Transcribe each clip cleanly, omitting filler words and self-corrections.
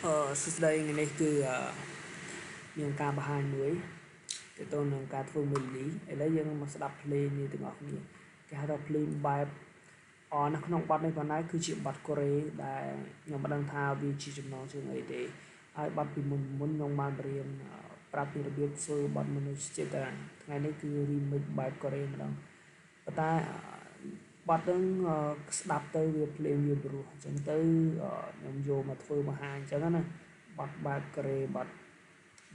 សួស្តីថ្ងៃនេះគឺមានការបង្ហាញមួយទៅទៅនឹងការធ្វើ melody ឥឡូវយើងមកស្ដាប់ភ្លេងនេះទាំងអស់គ្នាគេហៅថាភ្លេងបែបនៅក្នុងបទនេះប៉ុណ្ណាគឺជាបទកូរ៉េដែលខ្ញុំមិនដឹងថាវាជាចំណងជើងអីទេហើយបទពីមុនខ្ញុំបានរៀនប្រាប់ពីរបៀបធ្វើបទមនុស្សជាតិថ្ងៃនេះគឺ remix បែបកូរ៉េម្ដងប៉ុន្តែបទហ្នឹងស្ដាប់ទៅវាភ្លេងវាព្រោះអញ្ចឹងទៅខ្ញុំយកមកធ្វើបង្ហាញអញ្ចឹងណាបទបែបកូរ៉េ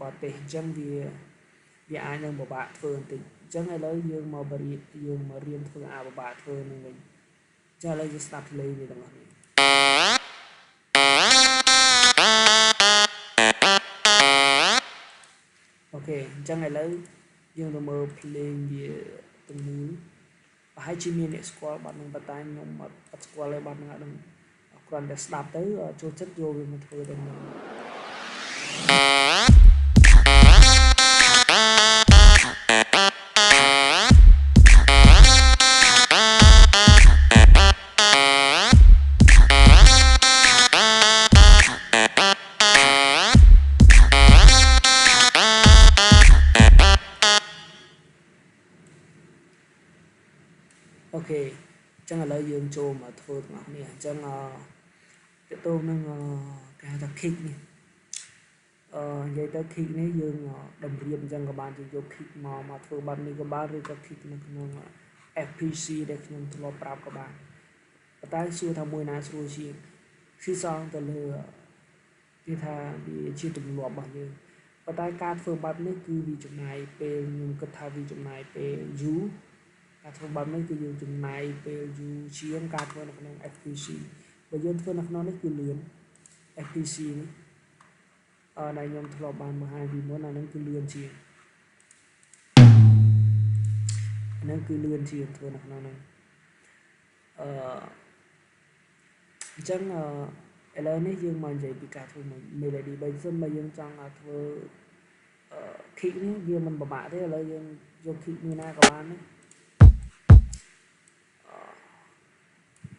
បទទេសអញ្ចឹងវាអាចនឹងពិបាកធ្វើបន្តិចអញ្ចឹងឥឡូវយើងមករៀនធ្វើពិបាកធ្វើនឹងវិញចាឥឡូវយើងស្ដាប់ភ្លេងនេះទាំងអស់នេះអូខេអញ្ចឹងឥឡូវយើងទៅមើលភ្លេងវាទាំងមូលប្រហែលជាមានអ្នកស្គាល់បទនឹងប៉ុន្តែខ្ញុំអត់ស្គាល់ទេបទនឹងអត់ដឹងគ្រាន់តែស្ដាប់ទៅចូលចិត្តយកវាមកធ្វើទៅនឹងអូខេអញ្ចឹងឥឡូវយើងចូលមកធ្វើទាំងអស់គ្នាអញ្ចឹងតើតោនឹងគេហៅថា kick នេះនិយាយទៅ kick នេះយើងតម្រៀបអញ្ចឹងក៏បានយើងយក kick មកធ្វើបទនេះក៏បានឬក៏ kick នៅក្នុង FPC ដែលខ្ញុំធ្លាប់ប្រាប់ក៏បានប៉ុន្តែសួរថាមួយណាស្រួលជាងគឺសងទៅលើគេថាវាជាទម្លាប់របស់យើងប៉ុន្តែការធ្វើបែបនេះគឺវាចំណាយពេលខ្ញុំគិតថាវាចំណាយពេលយូរការធ្វើបែបនេះគឺយើងចំណាយពេលយូរជាងការធ្វើនៅក្នុង FPC បើយើងធ្វើនៅក្នុងនេះគឺលឿន FPC នេះដែលខ្ញុំធ្លាប់បានបង្ហាញពីមុនអានឹងគឺលឿនជាងអានឹងគឺលឿនជាងធ្វើនៅក្នុងហ្នឹងអញ្ចឹងឥឡូវនេះយើងមកនិយាយពីការធ្វើ melody បើសិនបើយើងចង់ធ្វើ kick នេះវាមិនពិបាកទេឥឡូវយើងយក kick មួយណាក៏បានដែរ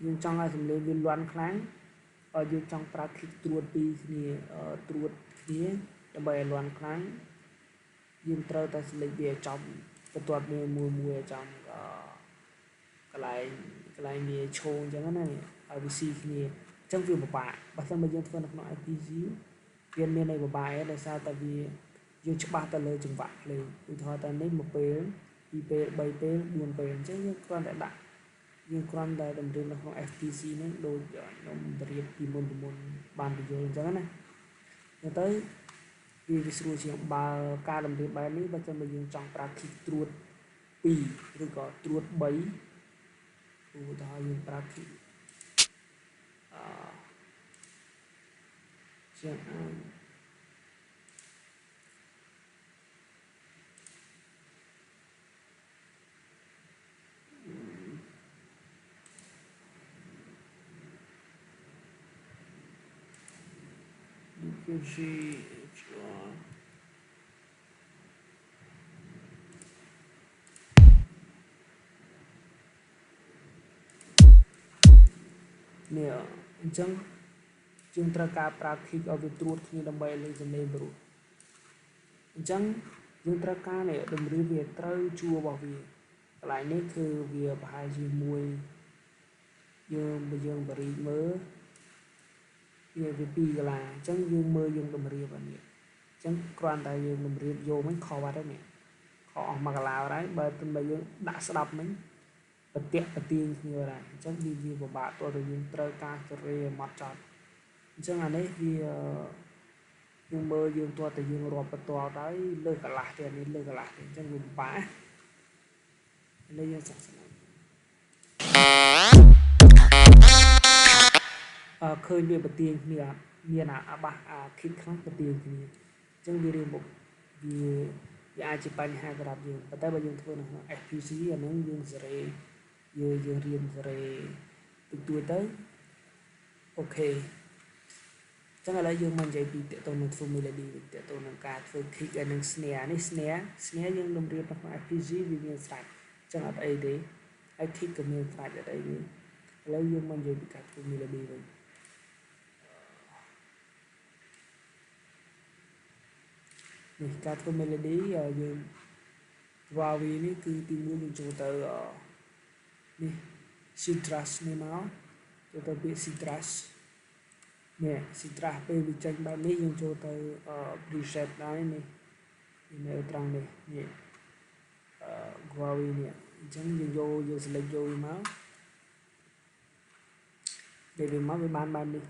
យើងចង់ឲ្យសំឡេងវាលាន់ខ្លាំងយើងចង់ប្រើ kick ត្រួតពីគ្នាត្រួតគ្នាដើម្បីឲ្យលាន់ខ្លាំងយើងត្រូវតែសម្លេចវាឲ្យចំបន្ទាត់មួយឲ្យចំកន្លែងវាឈោងអញ្ចឹងណាឲ្យវាស៊ីគ្នាអញ្ចឹងវាពិបាកបើមិនយើងធ្វើនៅក្នុង IPC វាមានន័យពិបាកឯងដោយសារតែវាយើងច្បាស់ទៅលើចង្វាក់ភ្លេងឧទាហរណ៍តែនេះ1ពេល2ពេល3ពេល4ពេលអញ្ចឹងយើងគ្រាន់តែតម្រៀបនៅក្នុង FPC នេះដូចខ្ញុំតម្រៀបពីមុនបានបញ្យល់អញ្ចឹងណាទៅវាស្រួលជាងបើការតម្រៀបបែបនេះបើចាំបើយើងចង់ប្រើ kick ត្រួត2ឬក៏ត្រួត3ឧទាហរណ៍យើងប្រើ kick ជាងគឺជានេះអញ្ចឹងយើងត្រូវការប្រើ kick ឲ្យវាត្រួតគ្នាដើម្បីឲ្យសំឡេងព្រោះអញ្ចឹងយើងត្រូវការនេះតម្រៀបវាត្រូវជួររបស់វាកន្លែងនេះគឺវាប្រហែលជាមួយយើងបរិយមើលវា2កន្លែងអញ្ចឹងយើងមើលយើងតម្រៀបអានេះអញ្ចឹងគ្រាន់តែយើងតម្រៀបយកមិនខុសបាត់ហើយនេះខុសអស់មួយកន្លោហើយបើយើងដាក់ស្ដាប់មិញប្រទាញគ្នាដែរអញ្ចឹងវាពិបាកតើយើងត្រូវការចរេមកចត់អញ្ចឹងអានេះវាយើងមើលយើងទាល់តែយើងរាប់បន្ទាល់ទៅលើកន្លះទៀតនេះលើកន្លះទៀតអញ្ចឹងវាពិបាកឥឡូវយើងសាកស្ដាប់ឃើញវាប្រទាញគ្នាមានអាបាសkick ខ្លះប្រទាញគ្នាអញ្ចឹងវារៀងមុខវាអាចជាបញ្ហាសម្រាប់យើងប៉ុន្តែបើយើងធ្វើនៅក្នុង FPC អាហ្នឹងយើងសេរីយើងរៀនសេរីទួចទៅអូខេអញ្ចឹងឥឡូវយើងមកនិយាយពីតើតើនឹងធ្វើ melody តើតើនឹងការធ្វើ kick ហើយនឹង snare នេះ snare យើងតម្រៀបនៅក្នុង FPC វាមានស្រេចអញ្ចឹងអត់អីទេហើយ kick ក៏មានស្រេចអត់អីទេឥឡូវយើងមកនិយាយពីការធ្វើ melody វិញ នេះការធ្វើ melody យើង Huawei នេះគឺទីមួយយើងចូលទៅនេះ citrus នេះមកចូលទៅពាក្យ citrus នេះ citrus ពេលវាចេញបែបនេះយើងចូលទៅ preset ដែរនេះនៅត្រង់នេះនេះHuawei នេះអញ្ចឹងយើង select យកវាមកពេលវាមកវាបានបែបនេះ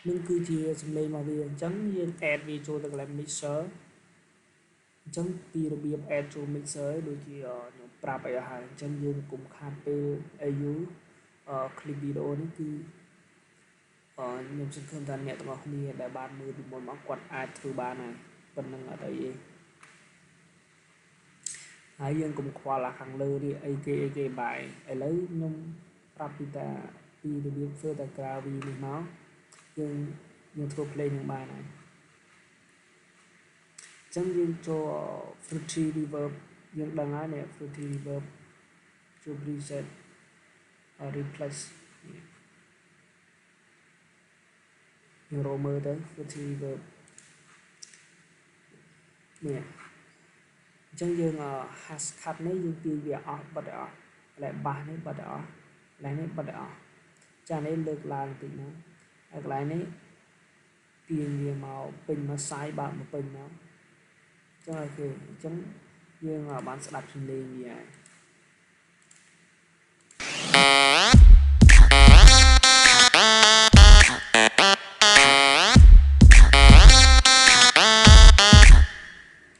នឹងគឺជាសំឡេងរបស់វាអញ្ចឹងយើង add វាចូលទៅកន្លែង mixer អញ្ចឹងពីរបៀប add ចូល mixer ដូចជាខ្ញុំប្រាប់អីហើយអញ្ចឹងយើងកុំខាតពេល AU clip video នេះគឺខ្ញុំសង្ឃឹមថាអ្នកទាំងអស់គ្នាដែលបានមើលពីមុនមកគាត់អាចធ្វើបានហើយប៉ុណ្្នឹងអត់អីទេហើយយើងកុំខ្វល់ខាងលើនេះអីគេបាយឥឡូវខ្ញុំប្រាប់ពីរបៀបធ្វើតែក្រៅវីនេះមកយើងធ្វើ play នឹងបានហើយអញ្ចឹងយើងចូល fruity reverb យើងដឹងហើយនេះ fruity reverb ចូល preset replace យើងរកមើលទៅ fruity reverb នេះអញ្ចឹងយើង hash cut នេះយើងទាញវាអស់បិទឲ្យអស់កន្លែង bass នេះបិទឲ្យអស់កន្លែងនេះបិទឲ្យអស់ចានេះលើកឡើងបន្តិចមកហើយកន្លែងនេះទាញវាមកពេញមកសាយបើកមកពេញមកចឹងអូខេអញ្ចឹងយើងបានស្ដាប់សំឡេងវាហើយ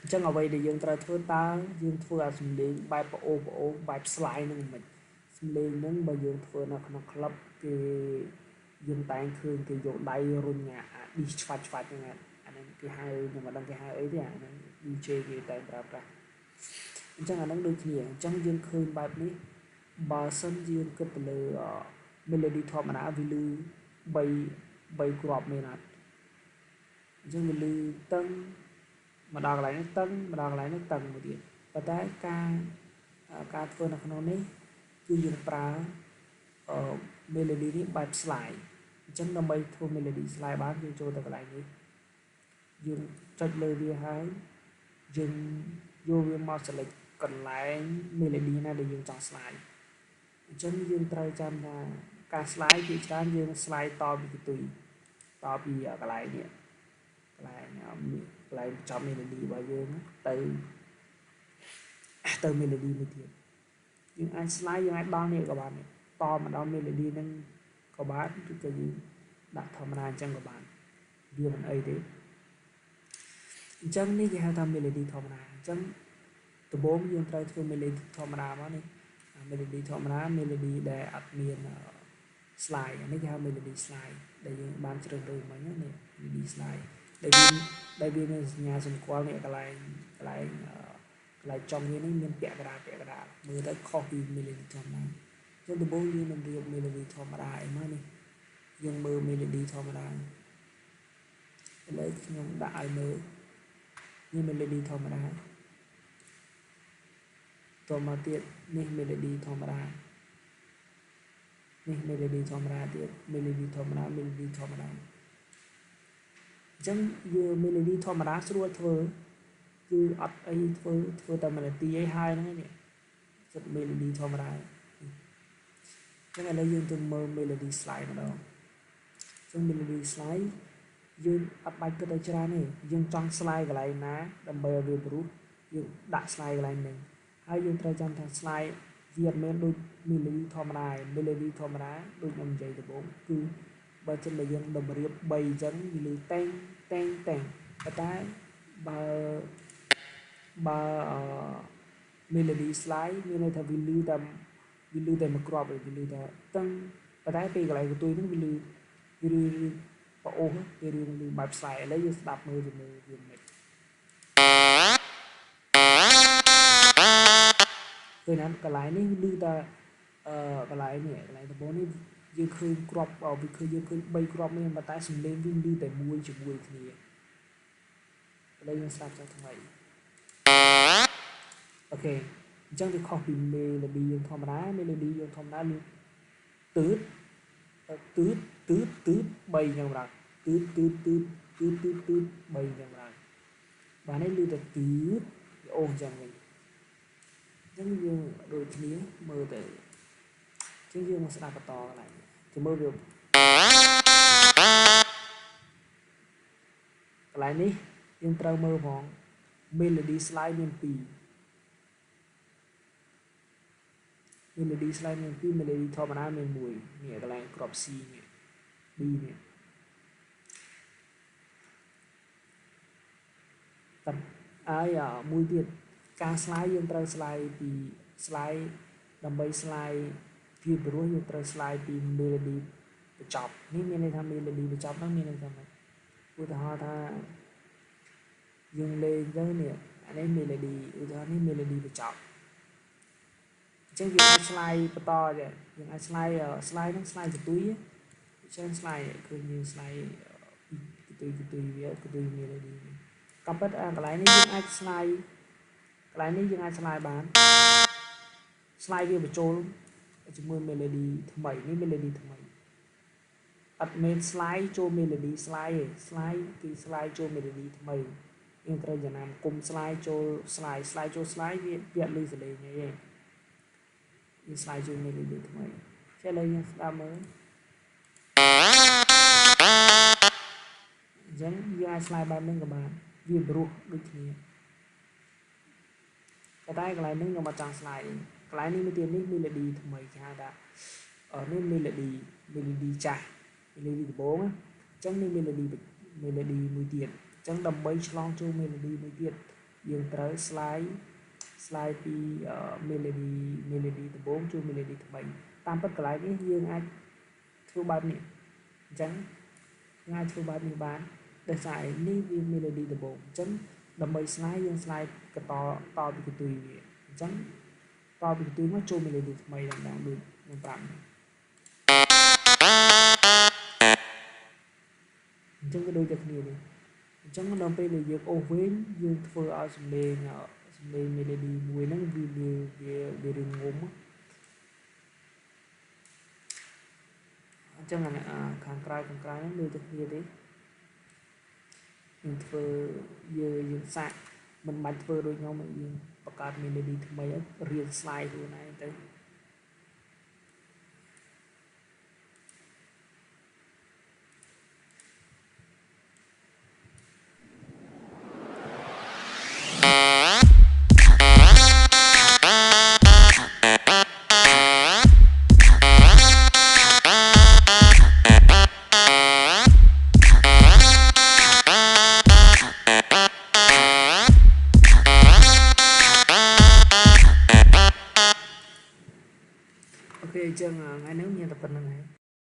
អញ្ចឹងអ្វីដែលយើងត្រូវធ្វើតើយើងធ្វើឲ្យសំឡេងបែបប្អូនបែប slide ហ្នឹងមិនសំឡេងហ្នឹងបើយើងធ្វើនៅក្នុង club គេយើងតែងឃើញគេយកដៃរុញឌីឆ្វាច់ហ្នឹងអាហ្នឹងគេហៅខ្ញុំមិនដឹងគេហៅអីទេអាហ្នឹង DJ គេតែប្រើប្រាស់អញ្ចឹងអាហ្នឹងដូចគ្នាអញ្ចឹងយើងឃើញបែបនេះបើសិនយើងគិតទៅលើ melody ធម្មតាវាលឺ3គ្រាប់មែនអត់អញ្ចឹងវាលឺតឹងមកដល់កន្លែងនេះតឹងមកដល់កន្លែងនេះតឹងមួយទៀតប៉ុន្តែការធ្វើនៅក្នុងនេះគឺយើងប្រើ melody នេះបែប slide អញ្ចឹងដើម្បីធ្វើ melody slide បានយើងចូលទៅកន្លែងនេះយើងចុចលើវាហើយយើងយកវាមក select កន្លែង melody ណាដែលយើងចង់ slide អញ្ចឹងយើងត្រូវចាំថាការ slide ជាច្រើនយើង slide តពីកន្ទុយតពីកន្លែងនេះកន្លែងចំ melody របស់យើងទៅ melody មួយទៀតយើងអាច slide យើងអាចដល់នេះក៏បានតមកដល់ melody ហ្នឹងក៏បានឬក៏យើងដាក់ធម្មតាអញ្ចឹងក៏បានវាមិនអីទេអញ្ចឹងនេះគេហៅថា melody ធម្មតាអញ្ចឹងដំបូងយើងត្រូវធ្វើ melody ធម្មតាមកនេះ melody ធម្មតា melody ដែលអត់មាន slide នេះគេហៅ melody slide ដែលយើងបានជ្រើសរើសមិញនេះ melody slide ដែលវាមានសញ្ញាសម្គាល់នេះកន្លែងចុងវានេះមានពាក់កណ្ដាលមើលទៅខុសពី melody ធម្មតាអញ្ចឹងដំបូងយើងនឹងរៀប melody ធម្មតាអីមកនេះយើងមើល melody ធម្មតាឥឡូវខ្ញុំដាក់ឲ្យមើលនេះ melody ធម្មតាតមកទៀតនេះ melody ធម្មតានេះ melody ធម្មតាទៀត melody ធម្មតា melody ធម្មតាអញ្ចឹងយើង melody ធម្មតាស្រួលធ្វើគឺអត់អីធ្វើតែ1នាទីឯងហើយហ្នឹងនេះសិត melody ធម្មតាអញ្ចឹងឥឡូវយើងទៅមើល melody slide ម្ដងអញ្ចឹង melody slide យើងអត់បាច់គិតឲ្យច្រើនទេយើងចង់ slide កន្លែងណាដើម្បីឲ្យវាព្រោះយើងដាក់ slide កន្លែងហ្នឹងហើយយើងត្រូវចាំថា slide វាអត់មានដូច melody ធម្មតាmelody ធម្មតាដូចខ្ញុំនិយាយដំបូងគឺបើសិនបើយើងតម្រៀប3អញ្ចឹងវាលឺតែងប៉ុន្តែបើ melody slide មានន័យថាវាលឺតែមួយគ្រាប់វាលឺតែតឹងប៉ុន្តែពេលកន្លែងកន្ទុយហ្នឹងវាលឺប្អូសវារឿងលឺបែប slide ឥឡូវយើងស្ដាប់មើលជាមួយវាមិនឃើញណាកន្លែងនេះលឺតែកន្លែងដំបូងនេះយើងឃើញគ្រាប់វាឃើញយើងឃើញ3គ្រាប់មានប៉ុន្តែសំឡេងវាលឺតែមួយជាមួយគ្នាឥឡូវយើងស្ដាប់ចុះថ្មីអូខេអញ្ចឹងវាខុសពី melody យើងធម្មតា melody យើងធម្មតាលឺទឺត3អញ្ចឹងបាទ bay chẳng lại và nó lưu được tứ ôm chẳng mình chẳng như đôi kia mơ tới chẳng như một sẽ đạp to lại thì mơ được lại ní nhưng trâu mơ vòng melody slide miền pì melody slide miền pì melody thọ mà miền mùi nghĩa cái này crop C nghĩa B nghĩa tập ai ở mùi tiệt ca slide nhưng trâu slide pì slide đầm bay slide phi bướu nhưng trâu slide pì melody chọc ní miền này tham melody chọc nó miền này tham nàyอุทาหรณ์ยังเลยเจ้าเนี่ยอันนี้เมโลดี้อุทาหรณ์นี่เมโลดี้ประจบเช่นยังสไลด์ประต่อเนี่ยยังสไลด์นั่งสไลด์กระตุ้ยเช่นสไลด์คือยังสไลด์กระตุ้ยเยอะกระตุ้ยเมโลดี้กับปัจจัยอะไรนี่ยังสไลด์อะไรนี่ยังสไลด์บ้านสไลด์ที่ประโจมจะมือเมโลดี้ทำไมนี่เมโลดี้ทำไมอัดเมนสไลด์โจเมโลดี้สไลด์คือสไลด์โจเมโลดี้ทำไมยังตระหนักกลุ่มสไลด์โจสไลด์โจสไลด์เวียดเลยสิเลยไงยังสไลด์โจเมโลดี้ทำไมแค่เลยยังตามมือยังสไลด์แบบนึงกับบ้านยืนรู้ด้วยทีนี้ก็ได้กลายนึงยังมาจังสไลด์กลายนี้ไม่เตรียมนี่เมโลดี้ทำไมแค่ได้นี่เมโลดี้จ้าเมโลดี้bốn á chẳng nên melody mùi tiệt chẳng đầm bay long cho melody mùi tiệt dừng tới slide đi melody từ 4 cho melody từ 7 tam bất lại cái dương ai thu ban nhỉ chẳng ngay thu ban như bán để giải ní viên melody từ 4 chẳng đầm bay slide dương slide cái to bị cái tùy chẳng to bị cái tùy nó cho melody từ 7 đang được làm tạm chẳng có đôi giật nhiều này chẳng có đồng là giật ô vến dương phơi ở sầm lê melody mùi nó về đường ngốm chẳng là khang cài nó đôi giật nhiều đấy dương phơi dương sạc mình bật phơi đôi nhau mà dương bật card melody thì mấy riêng slide rồi này tới ok, chẳng ngày nếu như tập phần này